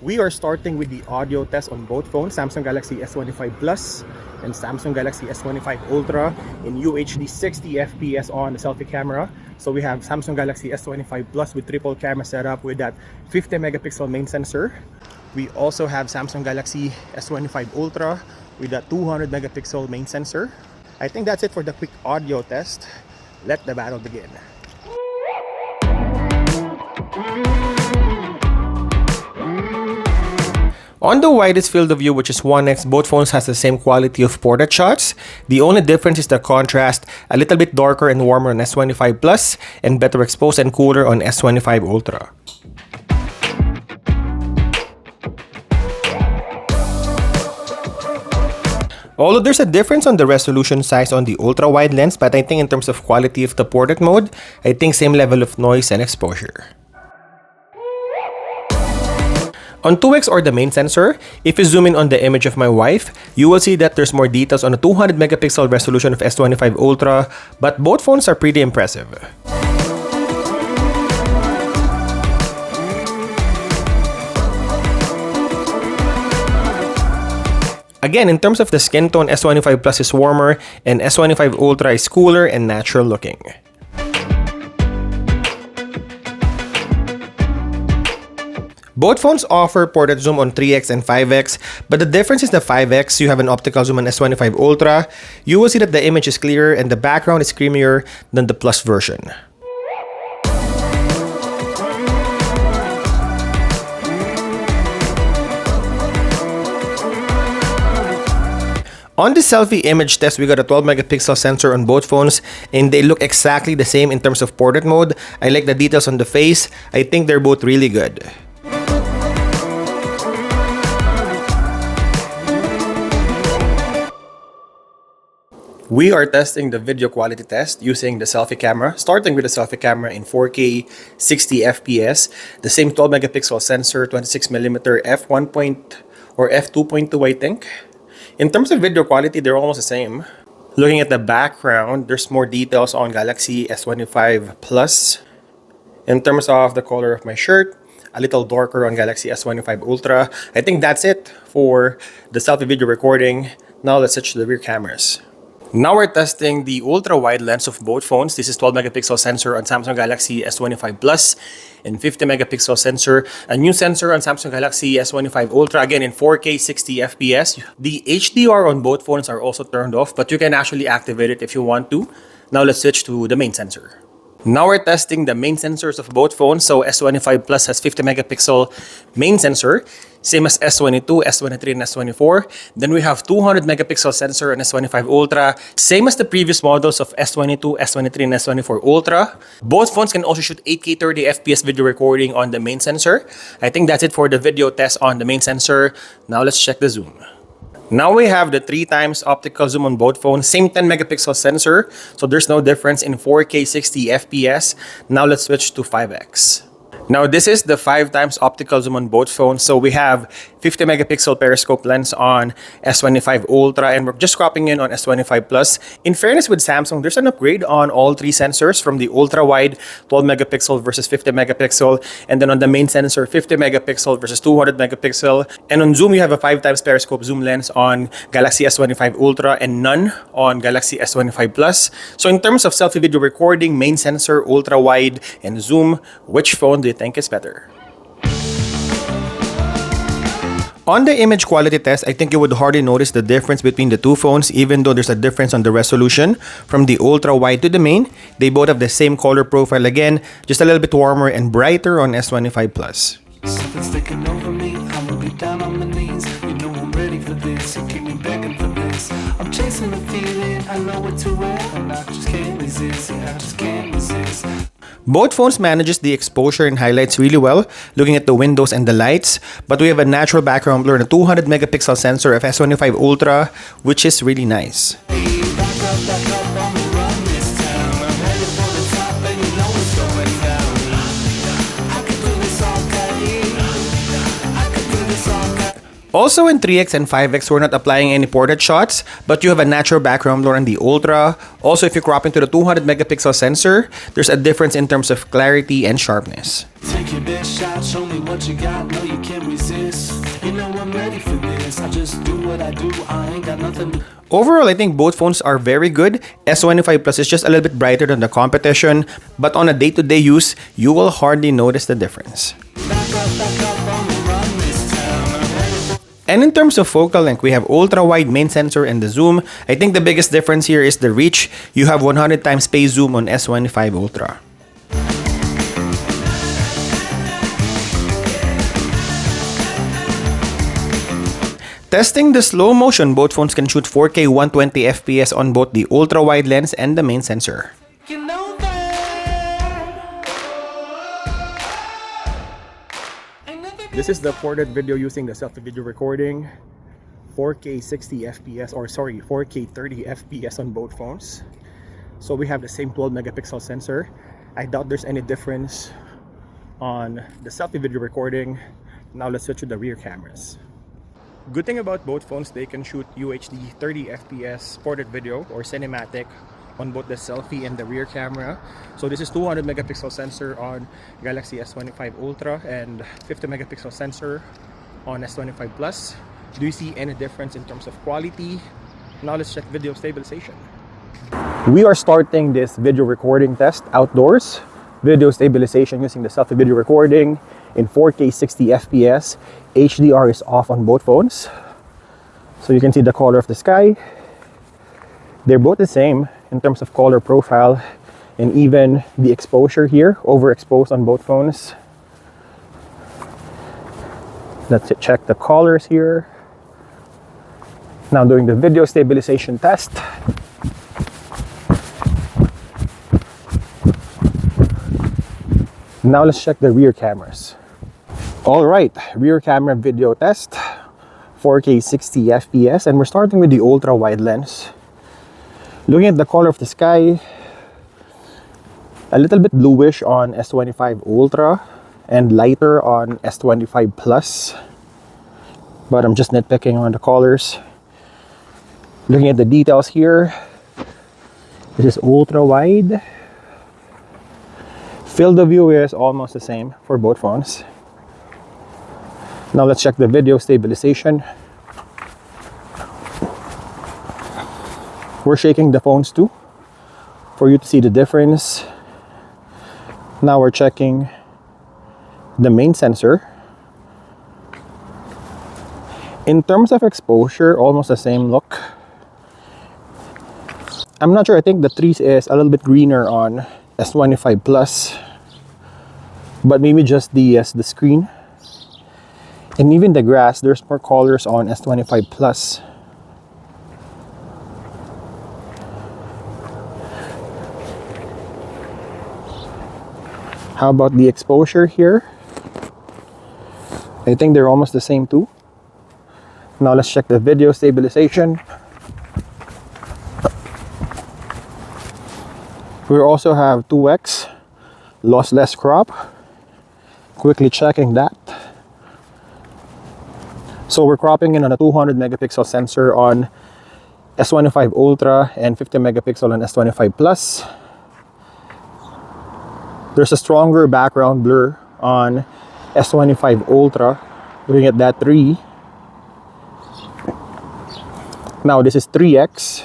We are starting with the audio test on both phones, Samsung Galaxy S25 Plus and Samsung Galaxy S25 Ultra in UHD 60 FPS on the selfie camera. So we have Samsung Galaxy S25 Plus with triple camera setup with that 50 megapixel main sensor. We also have Samsung Galaxy S25 Ultra with that 200 megapixel main sensor. I think that's it for the quick audio test. Let the battle begin. On the widest field of view, which is 1x, both phones has the same quality of portrait shots. The only difference is the contrast, a little bit darker and warmer on S25 Plus and better exposed and cooler on S25 Ultra. Although there's a difference on the resolution size on the ultra wide lens, but I think in terms of quality of the portrait mode, I think same level of noise and exposure. On 2x or the main sensor, if you zoom in on the image of my wife, you will see that there's more details on the 200 megapixel resolution of S25 Ultra, but both phones are pretty impressive. Again, in terms of the skin tone, S25 Plus is warmer and S25 Ultra is cooler and natural looking. Both phones offer portrait zoom on 3x and 5x, but the difference is the 5x, you have an optical zoom on S25 Ultra. You will see that the image is clearer and the background is creamier than the Plus version. On the selfie image test, we got a 12 megapixel sensor on both phones and they look exactly the same in terms of portrait mode. I like the details on the face. I think they're both really good. We are testing the video quality test using the selfie camera, starting with the selfie camera in 4K 60 FPS, the same 12 megapixel sensor, 26mm f1. Or f2.2, I think. In terms of video quality, they're almost the same. Looking at the background, there's more details on Galaxy S25 Plus. In terms of the color of my shirt, a little darker on Galaxy S25 Ultra. I think that's it for the selfie video recording. Now let's switch to the rear cameras. Now we're testing the ultra-wide lens of both phones. This is 12 megapixel sensor on Samsung Galaxy S25 Plus and 50 megapixel sensor. A new sensor on Samsung Galaxy S25 Ultra, again in 4K 60 FPS. The HDR on both phones are also turned off, but you can actually activate it if you want to. Now let's switch to the main sensor. Now we're testing the main sensors of both phones. So S25 Plus has 50 megapixel main sensor, same as S22, S23, and S24. Then we have 200 megapixel sensor on S25 Ultra, same as the previous models of S22, S23, and S24 Ultra. Both phones can also shoot 8K 30 FPS video recording on the main sensor. I think that's it for the video test on the main sensor. Now let's check the zoom. Now we have the 3x optical zoom on both phones, same 10 megapixel sensor, so there's no difference in 4K 60 FPS. Now let's switch to 5x. Now this is the 5x optical zoom on both phones. So we have 50 megapixel periscope lens on S25 Ultra and we're just cropping in on S25 Plus. In fairness with Samsung, there's an upgrade on all three sensors from the ultra wide 12 megapixel versus 50 megapixel, and then on the main sensor 50 megapixel versus 200 megapixel. And on zoom, you have a 5x periscope zoom lens on Galaxy S25 Ultra and none on Galaxy S25 Plus. So in terms of selfie video recording, main sensor, ultra wide, and zoom, which phone do you think is better? On the image quality test, I think you would hardly notice the difference between the two phones, even though there's a difference on the resolution from the ultra wide to the main. They both have the same color profile again, just a little bit warmer and brighter on S25 Plus. Something's taking over me, I'ma be down on my knees. You know I'm ready for this, you keep me begging for this. I'm chasing the feeling, I know it too well, and I just can't resist, yeah, I just can't resist. Both phones manages the exposure and highlights really well, looking at the windows and the lights, but we have a natural background blur and a 200 megapixel sensor of S25 Ultra, which is really nice. Also in 3x and 5x, we're not applying any portrait shots, but you have a natural background blur on the Ultra. Also, if you crop into the 200 megapixel sensor, there's a difference in terms of clarity and sharpness. Take your best shot, show me what you got, no you can't resist. You know I'm ready for this, I just do what I do, I ain't got nothing to... Overall, I think both phones are very good. S25 Plus is just a little bit brighter than the competition, but on a day-to-day use, you will hardly notice the difference. Back up, I'ma run this town. And in terms of focal length, we have ultra-wide main sensor and the zoom. I think the biggest difference here is the reach. You have 100 times space zoom on S25 Ultra. Testing the slow motion, both phones can shoot 4K 120 FPS on both the ultra-wide lens and the main sensor. You know that. This is the portrait video using the selfie video recording. 4K 60 FPS, or sorry, 4K 30 FPS on both phones. So we have the same 12 megapixel sensor. I doubt there's any difference on the selfie video recording. Now let's switch to the rear cameras. Good thing about both phones, they can shoot UHD 30 FPS portrait video or cinematic on both the selfie and the rear camera. So this is 200 megapixel sensor on Galaxy S25 Ultra and 50 megapixel sensor on S25 Plus. Do you see any difference in terms of quality? Now let's check video stabilization. We are starting this video recording test outdoors. Video stabilization using the selfie video recording in 4K 60 FPS. HDR is off on both phones. So you can see the color of the sky. They're both the same in terms of color profile, and even the exposure here, overexposed on both phones. Let's check the colors here. Now doing the video stabilization test. Now let's check the rear cameras. All right, rear camera video test, 4K 60 FPS, and we're starting with the ultra wide lens. Looking at the color of the sky, a little bit bluish on S25 Ultra and lighter on S25 Plus, but I'm just nitpicking on the colors. Looking at the details here, this is ultra wide. Field of view is almost the same for both phones. Now let's check the video stabilization. We're shaking the phones too for you to see the difference. Now we're checking the main sensor. In terms of exposure, almost the same look. I'm not sure, I think the trees is a little bit greener on S25 Plus, but maybe just the screen. And even the grass, there's more colors on S25 Plus. How about the exposure here? I think they're almost the same too. Now let's check the video stabilization. We also have 2x lossless crop. Quickly checking that. So we're cropping in on a 200 megapixel sensor on S25 Ultra and 50 megapixel on S25 Plus. There's a stronger background blur on S25 Ultra. Looking at that 3. Now this is 3x.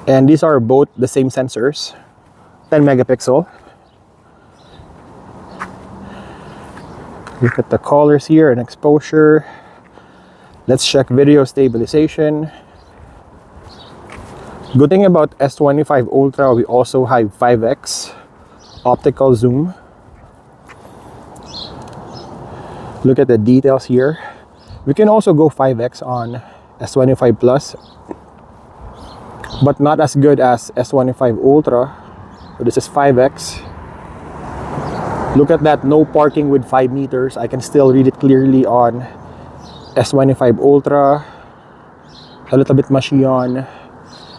And these are both the same sensors, 10 megapixel. Look at the colors here and exposure. Let's check video stabilization. Good thing about S25 Ultra, we also have 5x optical zoom. Look at the details here. We can also go 5x on S25 Plus, but not as good as S25 Ultra. So this is 5x. Look at that, no parking with 5 meters. I can still read it clearly on S25 Ultra. A little bit mushy on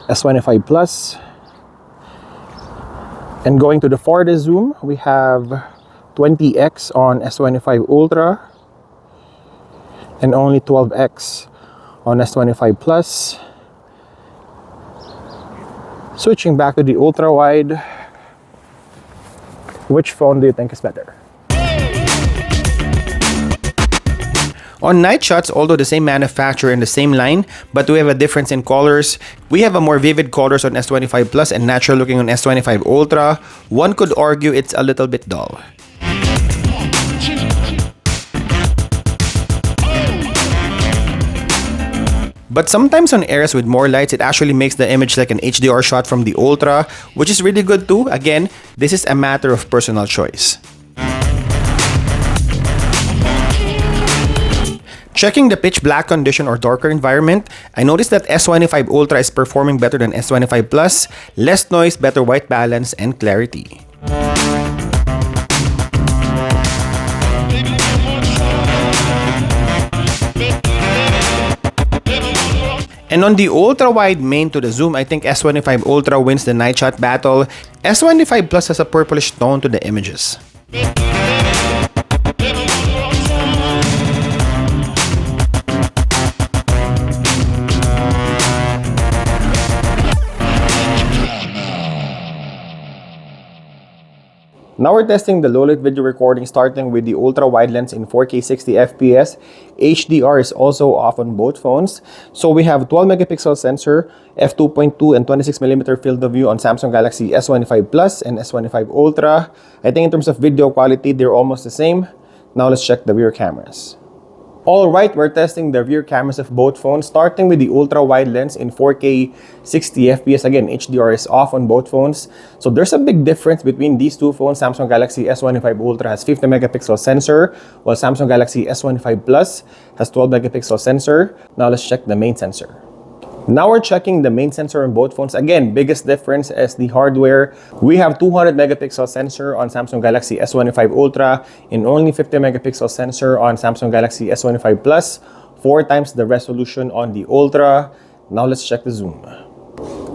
S25 Plus. And going to the farthest zoom, we have 20x on S25 Ultra and only 12x on S25 Plus. Switching back to the ultra wide, which phone do you think is better? On night shots, although the same manufacturer and the same line, but we have a difference in colors. We have a more vivid colors on S25 Plus and natural looking on S25 Ultra. One could argue it's a little bit dull. But sometimes on areas with more lights, it actually makes the image like an HDR shot from the Ultra, which is really good too. Again, this is a matter of personal choice. Checking the pitch black condition or darker environment, I noticed that S25 Ultra is performing better than S25 Plus, less noise, better white balance, and clarity. And on the ultra-wide main to the zoom, I think S25 Ultra wins the night shot battle. S25 Plus has a purplish tone to the images. Now we're testing the low-lit video recording starting with the ultra-wide lens in 4K 60fps. HDR is also off on both phones. So we have 12 megapixel sensor, f2.2 and 26mm field of view on Samsung Galaxy S25 Plus and S25 Ultra. I think in terms of video quality, they're almost the same. Now let's check the rear cameras. Alright, we're testing the rear cameras of both phones, starting with the ultra-wide lens in 4K 60fps. Again, HDR is off on both phones. So there's a big difference between these two phones. Samsung Galaxy S25 Ultra has 50 megapixel sensor, while Samsung Galaxy S25 Plus has 12 megapixel sensor. Now let's check the main sensor. Now we're checking the main sensor on both phones. Again, biggest difference is the hardware. We have 200 megapixel sensor on Samsung Galaxy S25 Ultra and only 50 megapixel sensor on Samsung Galaxy S25 Plus, 4 times the resolution on the Ultra. Now let's check the zoom.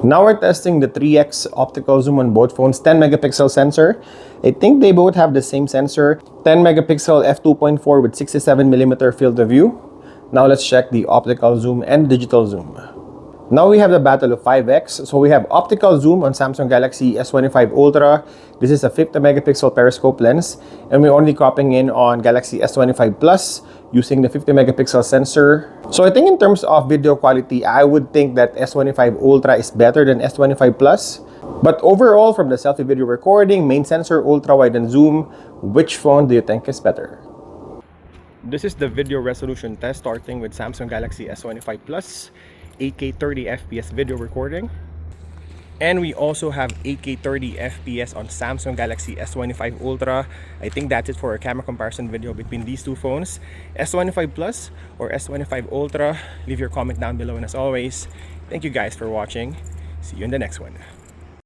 Now we're testing the 3x optical zoom on both phones, 10 megapixel sensor. I think they both have the same sensor, 10 megapixel f2.4 with 67mm field of view. Now let's check the optical zoom and digital zoom. Now we have the battle of 5x. So we have optical zoom on Samsung Galaxy S25 Ultra. This is a 50 megapixel periscope lens, and we're only cropping in on Galaxy S25 Plus using the 50 megapixel sensor. So I think in terms of video quality, I would think that S25 Ultra is better than S25 Plus. But overall, from the selfie video recording, main sensor, ultra wide and zoom, which phone do you think is better? This is the video resolution test starting with Samsung Galaxy S25 Plus. 8K 30 FPS video recording, and we also have 8K 30 FPS on Samsung Galaxy S25 Ultra. I think that's it for our camera comparison video between these two phones, S25 Plus or S25 Ultra. Leave your comment down below, and as always, thank you guys for watching. See you in the next one.